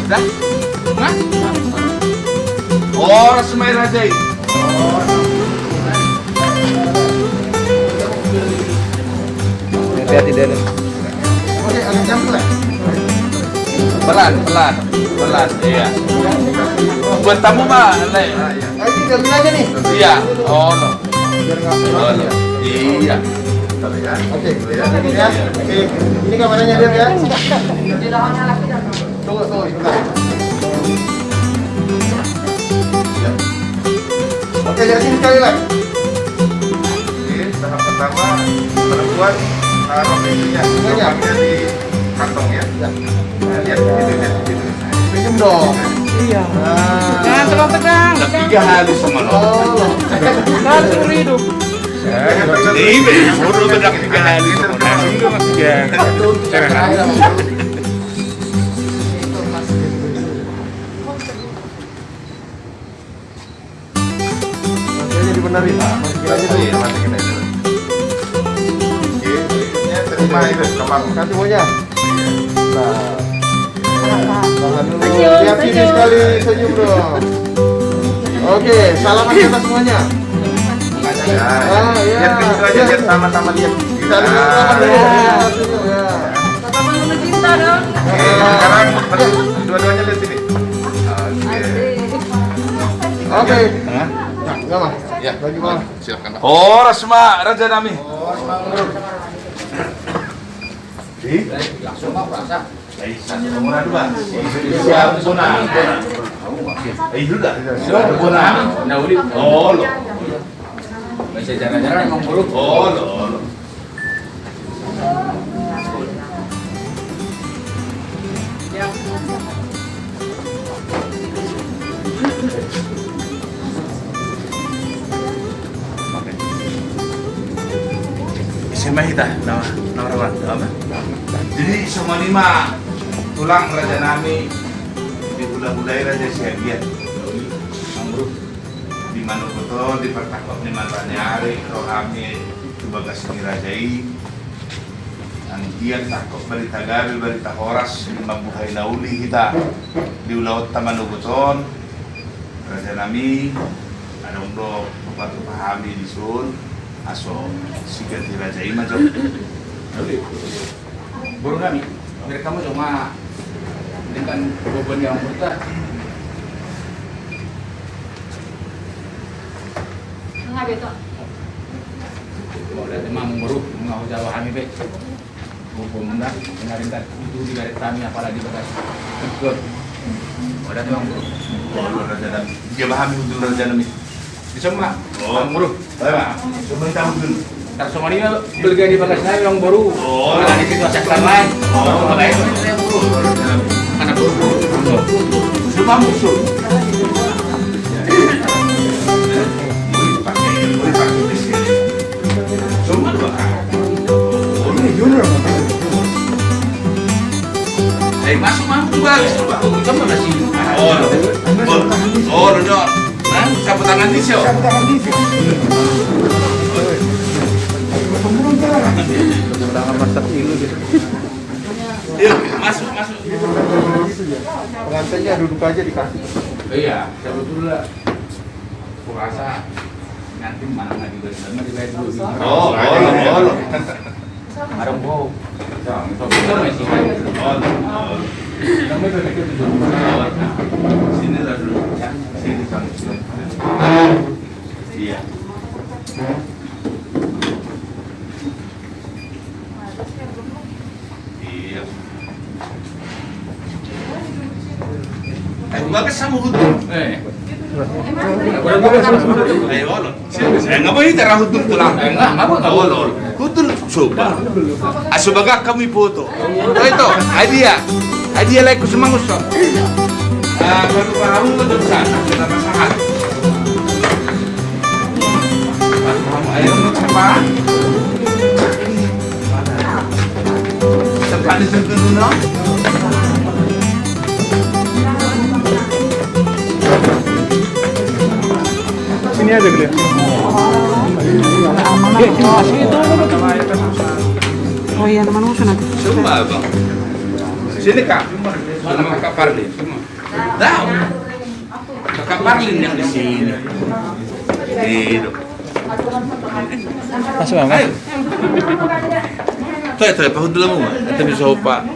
Udah? Hah? Oh, Rasmai Rajai. Hati-hati deh. Oke, agak campur lah. Pelan. Iya. Buat tamu mah, Le. Ayo diambil aja nih. Iya. Oh, no. Biar nggak Oh, no. Iya. Oke, ya. Oke, ini kameranya dia ya. Tunggu, sebentar. Oke, lihat sini sekali lagi. Oke, tahap pertama perempuan taruh pintunya, lubangnya di kantong ya. Ya. Nah, lihat gitu. Pinjam dong. Iya. Nah. Jangan terlalu tegang. Tapi 3 hari sama lo. Oh. Harus seumur hidup. Iya, baru bedak 3 hari sama lo. Itu masih Nanti aja dibenerin. Masukin aja dulu. Iya, masukin aja dulu. Oke, berikutnya terima itu kembang. Kasih semuanya. Nah. Tahan dulu. Senyum, Lihat sini senyum. sekali, senyum dong. Oke, salaman kita semuanya. Ya, Ah, iya. lihat ke situ aja, lihat sama-sama lihat. Kita dulu sama dulu. Ya, senyum ya. Bapak mau cinta dong. Oke, sekarang dua-duanya lihat sini. Oke. Hah? Ya, enggak mah. Ya. Lagi malah. Silakan. Oh, Rasma Raja Nami. Langsung mau rasa. Satu kemudian dua. Siap zona. Juga. Zona. Oh, lo. Bisa jalan-jalan emang buruk. Oh, lo. Semahita nama rawan. Jadi semua lima tulang Raja Nami di budaya Raja Siagian. Mangrove di Manokwari di Pertakop di Mananyari Rohami di Bagas Mirajai. Ang takop balita gabi balita horas di Mabuhay Nauli kita di Ulaut Tamanuguton Raja Nami ada undo pembantu pahami di Sun aso sigat di Raja Ima jok. Burung kami. Mereka kamu cuma dengan beban yang besar. Enggak betul. Kalau ada emang buruk mengaku Jawa kami baik. Hukum enggak dengarin kan itu di garis kami apalagi bekas ikut. Ada emang buruk. Oh, Raja Nami. Dia pahami untuk Raja Nami. Bisa mah. Oh. Buruk. Cuma tahu dulu. Ntar semua ini beli di bagas saya yang baru. Oh. Nah, di situ sektor lain. Oh. Apa itu saya buruk. Karena buruk. Semua musuh. Boleh pakai di sini. Semua dua kali. Oh, ini junior. Masuk bagus. Coba masih. Oh, Dodor. Nah, sapu tangan di sini. Tangan masak ilu gitu. Yuk, masuk. Pengantinnya duduk aja dikasih. Iya, sebetulnya aku rasa nanti mana nggak juga sama di lain dulu. Oh. Arang bau. Itu masih. Namanya dari itu. Sini lah dulu. Sini kamu. Iya. Iya. Bagas sama hudung. Ayo lo. Saya nggak boleh terah hudung tulang. Enggak boleh. Hudung coba. Asubaga kami foto. Itu hadiah like semangus so. Baru kamu ke depan. Sudah masalah. Kamu ayo siapa? Tempat di sana. Sini aja beliau. Oh iya, teman musuh nanti. Coba bang. Sini kak, sama kakak Parlin. Tahu. Kakak Parlin yang di sini. Hidup. Masuk mama. Ayo. Tayo, pahod dulu mo. Ito ni sopa.